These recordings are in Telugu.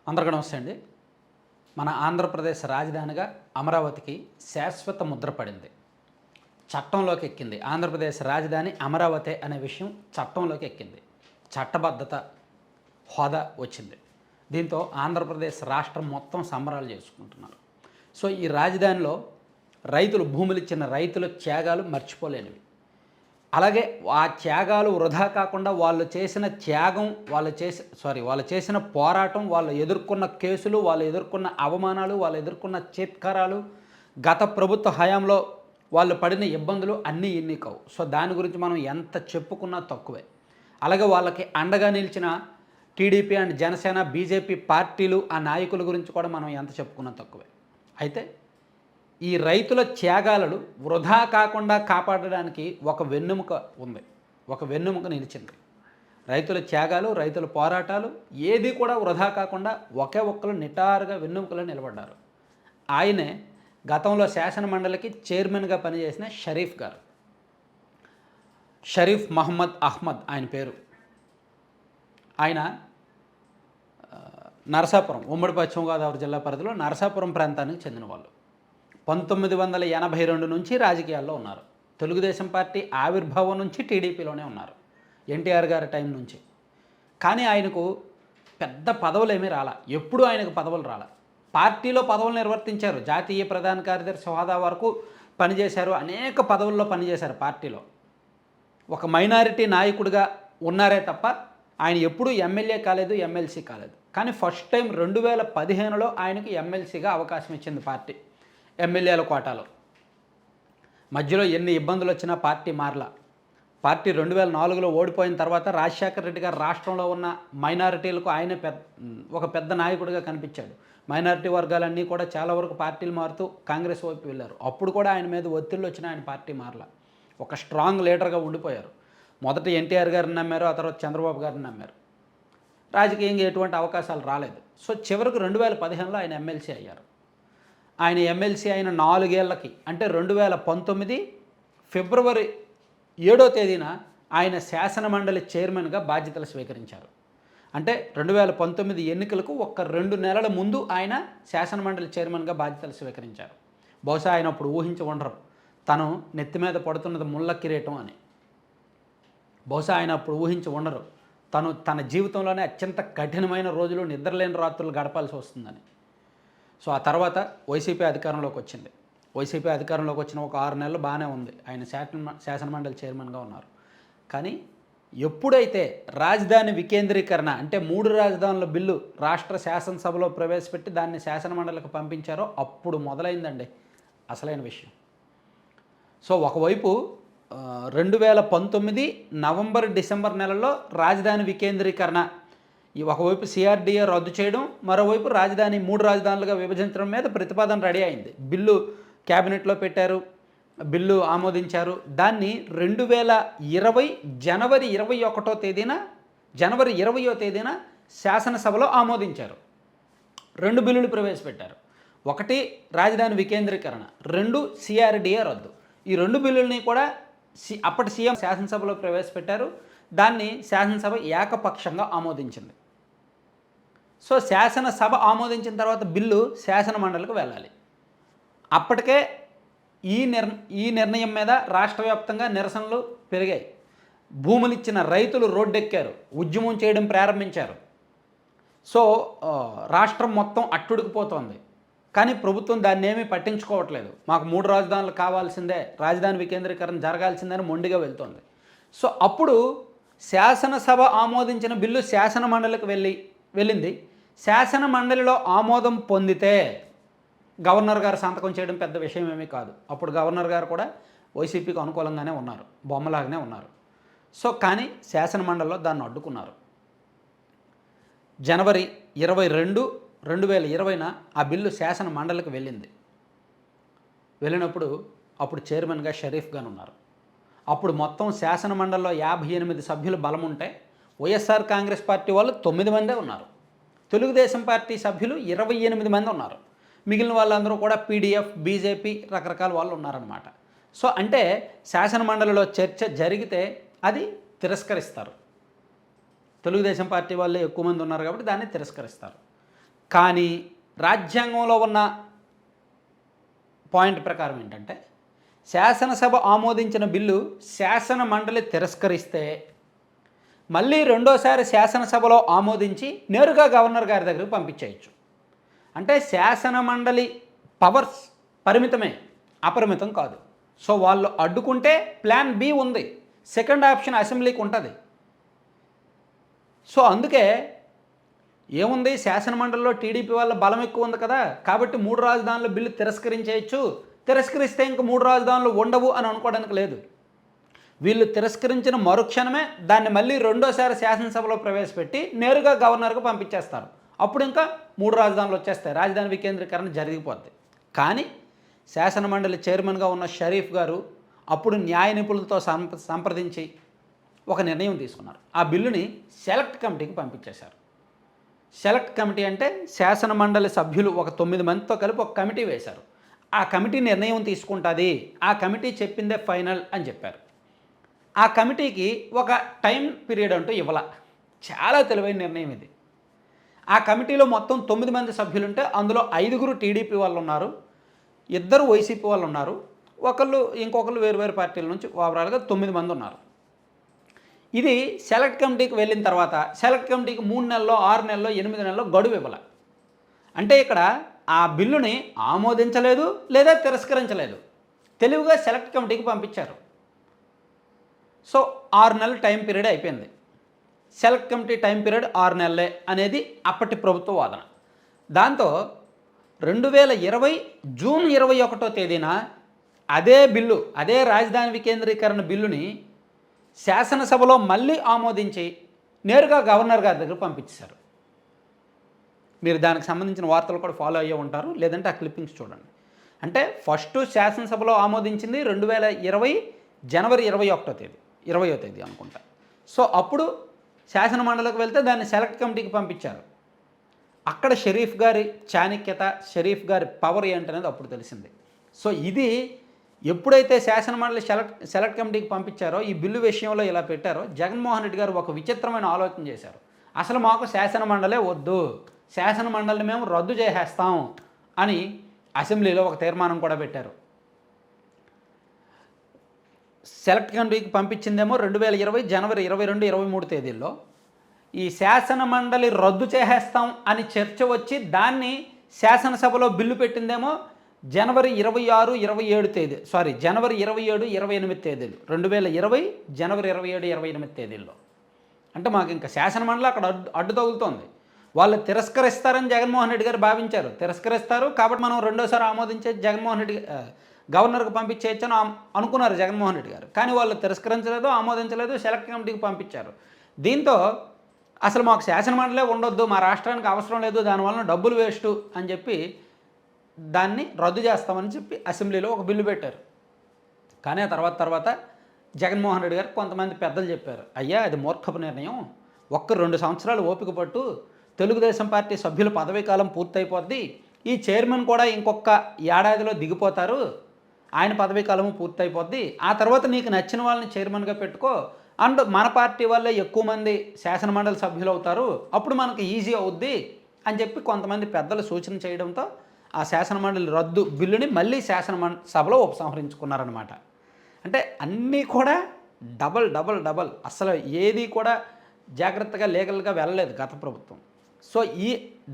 అందరికీ నమస్తే అండి. మన ఆంధ్రప్రదేశ్ రాజధానిగా అమరావతికి శాశ్వత ముద్ర పడింది. చట్టంలోకి ఎక్కింది. ఆంధ్రప్రదేశ్ రాజధాని అమరావతి అనే విషయం చట్టంలోకి ఎక్కింది. చట్టబద్ధత హోదా వచ్చింది. దీంతో ఆంధ్రప్రదేశ్ రాష్ట్రం మొత్తం సంబరాలు చేసుకుంటున్నారు. సో ఈ రాజధానిలో రైతులు భూములు ఇచ్చిన రైతుల త్యాగాలు మర్చిపోలేనివి. అలాగే ఆ త్యాగాలు వృధా కాకుండా వాళ్ళు చేసిన త్యాగం, వాళ్ళు చేసిన పోరాటం, వాళ్ళు ఎదుర్కొన్న కేసులు, వాళ్ళు ఎదుర్కొన్న అవమానాలు, వాళ్ళు ఎదుర్కొన్న చిత్కారాలు, గత ప్రభుత్వ హయాంలో వాళ్ళు పడిన ఇబ్బందులు అన్నీ ఇన్ని కావు. సో దాని గురించి మనం ఎంత చెప్పుకున్నా తక్కువే. అలాగే వాళ్ళకి అండగా నిలిచిన టీడీపీ అండ్ జనసేన, బీజేపీ పార్టీలు, ఆ నాయకుల గురించి కూడా మనం ఎంత చెప్పుకున్నా తక్కువే. అయితే ఈ రైతుల త్యాగాలను వృధా కాకుండా కాపాడడానికి ఒక వెన్నెముక ఉంది, ఒక వెన్నెముక నిలిచింది. రైతుల త్యాగాలు, రైతుల పోరాటాలు ఏది కూడా వృధా కాకుండా ఒకే ఒక్కరు నిటారుగా వెన్నెముకలో నిలబడ్డారు. ఆయనే గతంలో శాసనమండలికి చైర్మన్గా పనిచేసిన షరీఫ్ గారు. షరీఫ్ మహమ్మద్ అహ్మద్ ఆయన పేరు. ఆయన నరసాపురం, ఉమ్మడి పశ్చిమ గోదావరి జిల్లా పరిధిలో నరసాపురం ప్రాంతానికి చెందిన వాళ్ళు. 1982 నుంచి రాజకీయాల్లో ఉన్నారు. తెలుగుదేశం పార్టీ ఆవిర్భావం నుంచి టీడీపీలోనే ఉన్నారు, ఎన్టీఆర్ గారి టైం నుంచి. కానీ ఆయనకు పెద్ద పదవులు ఏమీ రాలా, ఎప్పుడు ఆయనకు పదవులు రాలా. పార్టీలో పదవులు నిర్వర్తించారు, జాతీయ ప్రధాన కార్యదర్శి హోదా వరకు పనిచేశారు, అనేక పదవుల్లో పనిచేశారు పార్టీలో. ఒక మైనారిటీ నాయకుడిగా ఉన్నారే తప్ప ఆయన ఎప్పుడూ ఎమ్మెల్యే కాలేదు, ఎమ్మెల్సీ కాలేదు. కానీ ఫస్ట్ టైం 2015లో ఆయనకు ఎమ్మెల్సీగా అవకాశం ఇచ్చింది పార్టీ, ఎమ్మెల్యేల కోటాలో. మధ్యలో ఎన్ని ఇబ్బందులు వచ్చినా పార్టీ మారలా. పార్టీ 2004లో ఓడిపోయిన తర్వాత రాజశేఖర రెడ్డి గారు రాష్ట్రంలో ఉన్న మైనారిటీలకు ఆయన ఒక పెద్ద నాయకుడిగా కనిపించాడు. మైనారిటీ వర్గాలన్నీ కూడా చాలా వరకు పార్టీలు మారుతూ కాంగ్రెస్ వైపు వెళ్ళారు. అప్పుడు కూడా ఆయన మీద ఒత్తిళ్ళు వచ్చినా ఆయన పార్టీ మారలా. ఒక స్ట్రాంగ్ లీడర్గా ఉండిపోయారు. మొదట ఎన్టీఆర్ గారిని నమ్మారు, ఆ తర్వాత చంద్రబాబు గారిని నమ్మారు. రాజకీయంగా ఎటువంటి అవకాశాలు రాలేదు. సో చివరికి 2015లో ఆయన ఎమ్మెల్సీ అయ్యారు. ఆయన ఎమ్మెల్సీ అయిన 4 ఏళ్లకి, అంటే 2019 ఫిబ్రవరి 7వ తేదీన ఆయన శాసనమండలి చైర్మన్గా బాధ్యతలు స్వీకరించారు. అంటే 2019 ఎన్నికలకు ఒక 2 నెలల ముందు ఆయన శాసనమండలి చైర్మన్గా బాధ్యతలు స్వీకరించారు. బహుశా ఆయన అప్పుడు ఊహించి ఉండరు తను నెత్తి మీద పడుతున్నది ముళ్ళ కిరీటం అని. బహుశా ఆయన అప్పుడు ఊహించి ఉండరు తన జీవితంలోనే అత్యంత కఠినమైన రోజులు, నిద్రలేని రాత్రులు గడపాల్సి వస్తుందని. సో ఆ తర్వాత వైసీపీ అధికారంలోకి వచ్చింది. వైసీపీ అధికారంలోకి వచ్చిన ఒక 6 నెలలు బాగానే ఉంది, ఆయన శాసనమండలి చైర్మన్గా ఉన్నారు. కానీ ఎప్పుడైతే రాజధాని వికేంద్రీకరణ, అంటే 3 రాజధానుల బిల్లు రాష్ట్ర శాసనసభలో ప్రవేశపెట్టి దాన్ని శాసనమండలికి పంపించారో అప్పుడు మొదలైందండి అసలైన విషయం. సో ఒకవైపు 2019 నవంబర్, డిసెంబర్ నెలల్లో రాజధాని వికేంద్రీకరణ, ఒకవైపు సిఆర్డీఏ రద్దు చేయడం, మరోవైపు రాజధాని 3 రాజధానులుగా విభజించడం మీద ప్రతిపాదన రెడీ అయింది. బిల్లు క్యాబినెట్లో పెట్టారు, బిల్లు ఆమోదించారు. దాన్ని 2020 జనవరి 20వ తేదీన శాసనసభలో ఆమోదించారు. 2 బిల్లులు ప్రవేశపెట్టారు. ఒకటి రాజధాని వికేంద్రీకరణ, 2 సిఆర్డీఏ రద్దు. ఈ 2 బిల్లుల్ని కూడా అప్పటి సీఎం శాసనసభలో ప్రవేశపెట్టారు. దాన్ని శాసనసభ ఏకపక్షంగా ఆమోదించింది. సో శాసనసభ ఆమోదించిన తర్వాత బిల్లు శాసనమండలికి వెళ్ళాలి. అప్పటికే ఈ నిర్ణయం మీద రాష్ట్ర వ్యాప్తంగా నిరసనలు పెరిగాయి. భూములు ఇచ్చిన రైతులు రోడ్డెక్కారు, ఉద్యమం చేయడం ప్రారంభించారు. సో రాష్ట్రం మొత్తం అట్టుడికిపోతోంది. కానీ ప్రభుత్వం దాన్ని ఏమీ పట్టించుకోవట్లేదు. మాకు 3 రాజధానులు కావాల్సిందే, రాజధాని వికేంద్రీకరణ జరగాల్సిందని మొండిగా వెళ్తోంది. సో అప్పుడు శాసనసభ ఆమోదించిన బిల్లు శాసనమండలికి వెళ్ళింది. శాసనమండలిలో ఆమోదం పొందితే గవర్నర్ గారు సంతకం చేయడం పెద్ద విషయం ఏమీ కాదు. అప్పుడు గవర్నర్ గారు కూడా వైసీపీకి అనుకూలంగానే ఉన్నారు, బొమ్మలాగానే ఉన్నారు. సో కానీ శాసనమండలిలో దాన్ని అడ్డుకున్నారు. జనవరి 22, 2020న ఆ బిల్లు శాసన మండలికి వెళ్ళినప్పుడు అప్పుడు చైర్మన్గా షరీఫ్ గారు ఉన్నారు. అప్పుడు మొత్తం శాసన మండలిలో 58 సభ్యులు బలం ఉంటే వైఎస్ఆర్ కాంగ్రెస్ పార్టీ వాళ్ళు 9 మందే ఉన్నారు. తెలుగుదేశం పార్టీ సభ్యులు 28 మంది ఉన్నారు. మిగిలిన వాళ్ళందరూ కూడా పీడీఎఫ్, బీజేపీ రకరకాల వాళ్ళు ఉన్నారన్నమాట. సో అంటే శాసన మండలిలో చర్చ జరిగితే అది తిరస్కరిస్తారు. తెలుగుదేశం పార్టీ వాళ్ళే ఎక్కువ మంది ఉన్నారు కాబట్టి దాన్ని తిరస్కరిస్తారు. కానీ రాజ్యాంగంలో ఉన్న పాయింట్ ప్రకారం ఏంటంటే శాసనసభ ఆమోదించిన బిల్లు శాసన మండలి తిరస్కరిస్తే మళ్ళీ రెండోసారి శాసనసభలో ఆమోదించి నేరుగా గవర్నర్ గారి దగ్గరికి పంపించేయచ్చు. అంటే శాసన మండలి పవర్స్ పరిమితమే, అపరిమితం కాదు. సో వాళ్ళు అడ్డుకుంటే ప్లాన్ బి ఉంది, సెకండ్ ఆప్షన్ అసెంబ్లీకి ఉంటుంది. సో అందుకే ఏముంది, శాసనమండలిలో టీడీపీ వాళ్ళ బలం ఎక్కువ ఉంది కదా, కాబట్టి 3 రాజధానుల బిల్లు తిరస్కరించేయచ్చు, తిరస్కరిస్తే ఇంక 3 రాజధానులు ఉండవు అని అనుకోవడానికి లేదు. వీళ్ళు తిరస్కరించిన మరుక్షణమే దాన్ని మళ్ళీ రెండోసారి శాసనసభలో ప్రవేశపెట్టి నేరుగా గవర్నర్కు పంపించేస్తారు. అప్పుడు ఇంకా 3 రాజధానులు వచ్చేస్తాయి, రాజధాని వికేంద్రీకరణ జరిగిపోద్ది. కానీ శాసనమండలి చైర్మన్గా ఉన్న షరీఫ్ గారు అప్పుడు న్యాయ నిపుణులతో సంప్రదించి ఒక నిర్ణయం తీసుకున్నారు. ఆ బిల్లుని సెలెక్ట్ కమిటీకి పంపించేశారు. సెలెక్ట్ కమిటీ అంటే శాసనమండలి సభ్యులు ఒక 9 మందితో కలిపి ఒక కమిటీ వేశారు. ఆ కమిటీ నిర్ణయం తీసుకుంటుంది, ఆ కమిటీ చెప్పిందే ఫైనల్ అని చెప్పారు. ఆ కమిటీకి ఒక టైం పీరియడ్ అంటూ ఇవ్వాల. చాలా తెలివైన నిర్ణయం ఇది. ఆ కమిటీలో మొత్తం 9 మంది సభ్యులుంటే అందులో 5గురు టీడీపీ వాళ్ళు ఉన్నారు, 2 వైసీపీ వాళ్ళు ఉన్నారు, ఇంకొకళ్ళు వేరు పార్టీల నుంచి ఓవరాల్గా 9 మంది ఉన్నారు. ఇది సెలెక్ట్ కమిటీకి వెళ్ళిన తర్వాత సెలెక్ట్ కమిటీకి 3 నెలల్లో 6 నెలల్లో 8 నెలల్లో గడువు ఇవ్వాలి. అంటే ఇక్కడ ఆ బిల్లుని ఆమోదించలేదు లేదా తిరస్కరించలేదు, తెలివిగా సెలెక్ట్ కమిటీకి పంపించారు. సో 6 నెలల టైం పీరియడ్ అయిపోయింది. సెలెక్ట్ కమిటీ టైం పీరియడ్ 6 నెలలే అనేది అప్పటి ప్రభుత్వ వాదన. దాంతో 2020 జూన్ 21వ తేదీన అదే బిల్లు, అదే రాజధాని వికేంద్రీకరణ బిల్లుని శాసనసభలో మళ్ళీ ఆమోదించి నేరుగా గవర్నర్ గారి దగ్గర పంపించారు. మీరు దానికి సంబంధించిన వార్తలు కూడా ఫాలో అయ్యే ఉంటారు, లేదంటే ఆ క్లిప్పింగ్స్ చూడండి. అంటే ఫస్ట్ శాసనసభలో ఆమోదించింది 2020 జనవరి 20వ తేదీ అనుకుంటా. సో అప్పుడు శాసన మండలికి వెళ్తే దాన్ని సెలెక్ట్ కమిటీకి పంపించారు. అక్కడ షరీఫ్ గారి చాణక్యత, షరీఫ్ గారి పవర్ ఏంటనేది అప్పుడు తెలిసింది. సో ఇది ఎప్పుడైతే శాసనమండలి సెలెక్ట్ కమిటీకి పంపించారో, ఈ బిల్లు విషయంలో ఇలా పెట్టారో, జగన్మోహన్ రెడ్డి గారు ఒక విచిత్రమైన ఆలోచన చేశారు. అసలు మాకు శాసనమండలే వద్దు, శాసనమండలిని మేము రద్దు చేసేస్తాం అని అసెంబ్లీలో ఒక తీర్మానం కూడా పెట్టారు. సెలెక్ట్ కమిటీకి పంపించిందేమో 2020 జనవరి 22, 23 తేదీల్లో. ఈ శాసనమండలి రద్దు చేసేస్తాం అని చర్చ వచ్చి దాన్ని శాసనసభలో బిల్లు పెట్టిందేమో జనవరి 27, 27 తేదీ, జనవరి 27, 28 తేదీలు, 2020 జనవరి 27, 28 తేదీల్లో. అంటే మాకు ఇంకా శాసనమండలి అక్కడ అడ్డు తగులుతోంది. వాళ్ళు తిరస్కరిస్తారని జగన్మోహన్ రెడ్డి గారు భావించారు. తిరస్కరిస్తారు కాబట్టి మనం రెండోసారి ఆమోదించే జగన్మోహన్ రెడ్డి గవర్నర్కి పంపించేయచ్చని అనుకున్నారు జగన్మోహన్ రెడ్డి గారు. కానీ వాళ్ళు తిరస్కరించలేదు, ఆమోదించలేదు, సెలెక్ట్ కమిటీకి పంపించారు. దీంతో అసలు మాకు శాసనమండలే ఉండొద్దు, మా రాష్ట్రానికి అవసరం లేదు, దానివల్ల డబ్బులు వేస్ట్ అని చెప్పి దాన్ని రద్దు చేస్తామని చెప్పి అసెంబ్లీలో ఒక బిల్లు పెట్టారు. కానీ ఆ తర్వాత జగన్మోహన్ రెడ్డి గారు కొంతమంది పెద్దలు చెప్పారు, అయ్యా అది మూర్ఖపు నిర్ణయం, 1-2 సంవత్సరాలు ఓపిక పట్టు, తెలుగుదేశం పార్టీ సభ్యుల పదవీకాలం పూర్తయిపోద్ది, ఈ చైర్మన్ కూడా ఇంకొక ఏడాదిలో దిగిపోతారు, ఆయన పదవీకాలము పూర్తయిపోద్ది, ఆ తర్వాత నీకు నచ్చిన వాళ్ళని చైర్మన్గా పెట్టుకో, అండ్ మన పార్టీ వల్లే ఎక్కువ మంది శాసనమండలి సభ్యులు అవుతారు, అప్పుడు మనకు ఈజీ అవుద్ది అని చెప్పి కొంతమంది పెద్దలు సూచన చేయడంతో ఆ శాసనమండలి రద్దు బిల్లుని మళ్ళీ సభలో ఉపసంహరించుకున్నారనమాట. అంటే అన్నీ కూడా డబల్ అసలు ఏది కూడా జాగ్రత్తగా లీగల్గా వెళ్ళలేదు గత ప్రభుత్వం. సో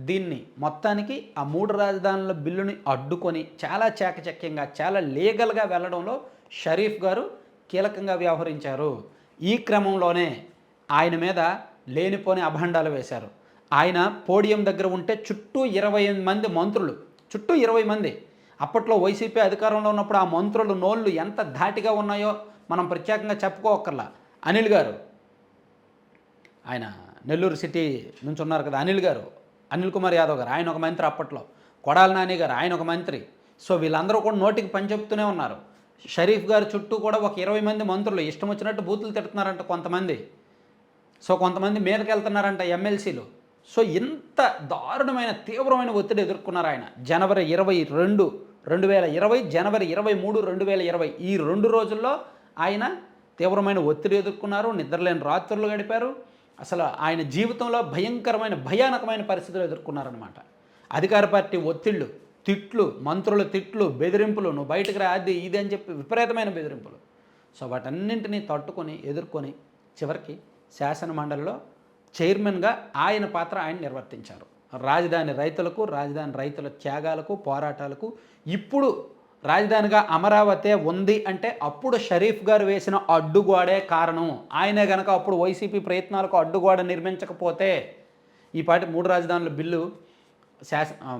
దీన్ని మొత్తానికి ఆ 3 రాజధానుల బిల్లుని అడ్డుకొని చాలా చాకచక్యంగా, చాలా లీగల్గా వెళ్ళడంలో షరీఫ్ గారు కీలకంగా వ్యవహరించారు. ఈ క్రమంలోనే ఆయన మీద లేనిపోని అభండాలు వేశారు. ఆయన పోడియం దగ్గర ఉంటే చుట్టూ 20 మంది మంత్రులు, చుట్టూ 20 మంది. అప్పట్లో వైసీపీ అధికారంలో ఉన్నప్పుడు ఆ మంత్రులు నోళ్ళు ఎంత ధాటిగా ఉన్నాయో మనం ప్రత్యేకంగా చెప్పుకోకర్లా. అనిల్ గారు, ఆయన నెల్లూరు సిటీ నుంచి ఉన్నారు కదా, అనిల్ కుమార్ యాదవ్ గారు, ఆయన ఒక మంత్రి. అప్పట్లో కొడాల నాని గారు, ఆయన ఒక మంత్రి. సో వీళ్ళందరూ కూడా నోటికి పని చెప్తూనే ఉన్నారు. షరీఫ్ గారు చుట్టూ కూడా ఒక 20 మంది మంత్రులు ఇష్టం వచ్చినట్టు బూతులు తిడుతున్నారంట కొంతమంది. సో కొంతమంది మీదకి వెళ్తున్నారంట ఎమ్మెల్సీలు. సో ఇంత దారుణమైన తీవ్రమైన ఒత్తిడి ఎదుర్కొన్నారు ఆయన. జనవరి 22, 2020, జనవరి 23, 2020 ఈ 2 రోజుల్లో ఆయన తీవ్రమైన ఒత్తిడి ఎదుర్కొన్నారు. నిద్రలేని రాత్రులు గడిపారు. అసలు ఆయన జీవితంలో భయానకమైన పరిస్థితులు ఎదుర్కొన్నారనమాట. అధికార పార్టీ ఒత్తిళ్ళు, తిట్లు, మంత్రుల తిట్లు, బెదిరింపులు, నువ్వు బయటకు రా అది ఇది అని చెప్పి విపరీతమైన బెదిరింపులు. సో వాటన్నింటినీ తట్టుకొని ఎదుర్కొని చివరికి శాసనమండలిలో చైర్మన్గా ఆయన పాత్ర ఆయన నిర్వర్తించారు. రాజధాని రైతులకు, రాజధాని రైతుల త్యాగాలకు, పోరాటాలకు ఇప్పుడు రాజధానిగా అమరావతి ఉంది అంటే అప్పుడు షరీఫ్ గారు వేసిన అడ్డుగోడే కారణం. ఆయనే గనక అప్పుడు వైసీపీ ప్రయత్నాలకు అడ్డుగోడ నిర్మించకపోతే ఈ పాటి 3 రాజధానుల బిల్లు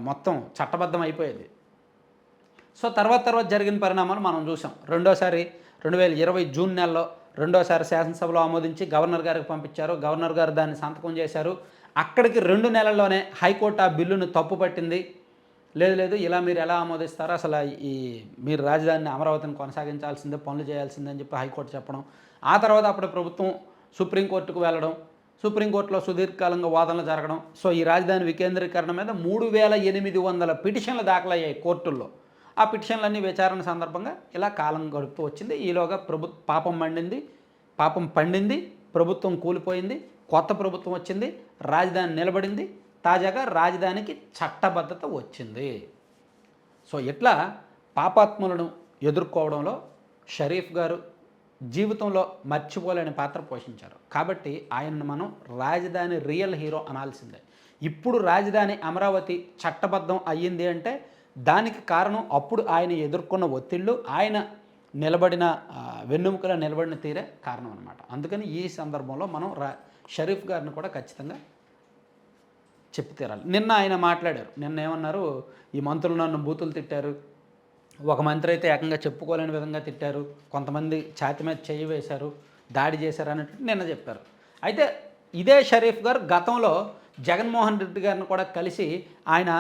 మొత్తం చట్టబద్ధం అయిపోయేది. సో తర్వాత జరిగిన పరిణామాలు మనం చూసాం. రెండోసారి 2020 జూన్ నెలలో రెండోసారి శాసనసభలో ఆమోదించి గవర్నర్ గారికి పంపించారు. గవర్నర్ గారు దాన్ని సంతకం చేశారు. అక్కడికి 2 నెలల్లోనే హైకోర్టు ఆ బిల్లును తప్పు పట్టింది. లేదు ఇలా మీరు ఎలా ఆమోదిస్తారో అసలు మీరు రాజధానిని అమరావతిని కొనసాగించాల్సిందే, పనులు చేయాల్సిందే అని చెప్పి హైకోర్టు చెప్పడం. ఆ తర్వాత అప్పుడు ప్రభుత్వం సుప్రీంకోర్టుకు వెళ్ళడం, సుప్రీంకోర్టులో సుదీర్ఘకాలంగా వాదనలు జరగడం. సో ఈ రాజధాని వికేంద్రీకరణ మీద 3800 పిటిషన్లు దాఖలయ్యాయి కోర్టుల్లో. ఆ పిటిషన్లన్నీ విచారణ సందర్భంగా ఇలా కాలం గడుపుతూ వచ్చింది. ఈలోగా పాపం పండింది, ప్రభుత్వం కూలిపోయింది, కొత్త ప్రభుత్వం వచ్చింది, రాజధాని నిలబడింది. తాజాగా రాజధానికి చట్టబద్ధత వచ్చింది. సో ఇట్లా పాపాత్ములను ఎదుర్కోవడంలో షరీఫ్ గారు జీవితంలో మర్చిపోలేని పాత్ర పోషించారు. కాబట్టి ఆయనను మనం రాజధాని రియల్ హీరో అనాల్సిందే. ఇప్పుడు రాజధాని అమరావతి చట్టబద్ధం అయ్యింది అంటే దానికి కారణం అప్పుడు ఆయన ఎదుర్కొన్న ఒత్తిళ్ళు, ఆయన నిలబడిన వెన్నెముకలా నిలబడిన తీరే కారణం అనమాట. అందుకని ఈ సందర్భంలో మనం షరీఫ్ గారిని కూడా ఖచ్చితంగా చెప్పి తీరాలి. నిన్న ఆయన మాట్లాడారు. నిన్న ఏమన్నారు, ఈ మంత్రులు నన్ను బూతులు తిట్టారు, ఒక మంత్రి అయితే ఏకంగా చెప్పుకోలేని విధంగా తిట్టారు, కొంతమంది ఛాతి మీద చేయి వేశారు, దాడి చేశారు అన్నట్టు నిన్న చెప్పారు. అయితే ఇదే షరీఫ్ గారు గతంలో జగన్మోహన్ రెడ్డి గారిని కూడా కలిసి ఆయన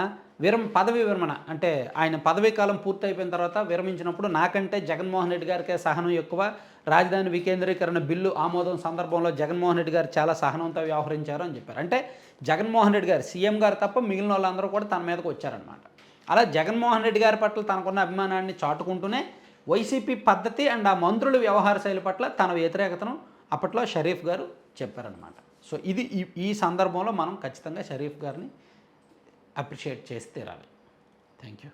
పదవీ విరమణ అంటే ఆయన పదవీ కాలం పూర్తయిపోయిన తర్వాత విరమించినప్పుడు నాకంటే జగన్మోహన్ రెడ్డి గారికే సహనం ఎక్కువ, రాజధాని వికేంద్రీకరణ బిల్లు ఆమోదం సందర్భంలో జగన్మోహన్ రెడ్డి గారు చాలా సహనంతో వ్యవహరించారు అని చెప్పారు. అంటే జగన్మోహన్ రెడ్డి గారు సీఎం గారు తప్ప మిగిలిన వాళ్ళందరూ కూడా తన మీదకు వచ్చారనమాట. అలా జగన్మోహన్ రెడ్డి గారి పట్ల తనకున్న అభిమానాన్ని చాటుకుంటూనే వైసీపీ పద్ధతి అండ్ ఆ మంత్రుల వ్యవహార శైలి పట్ల తన వ్యతిరేకతను అప్పట్లో షరీఫ్ గారు చెప్పారనమాట. సో ఇది ఈ సందర్భంలో మనం ఖచ్చితంగా షరీఫ్ గారిని అప్రిషియేట్ చేసి తీరాలి. Thank you.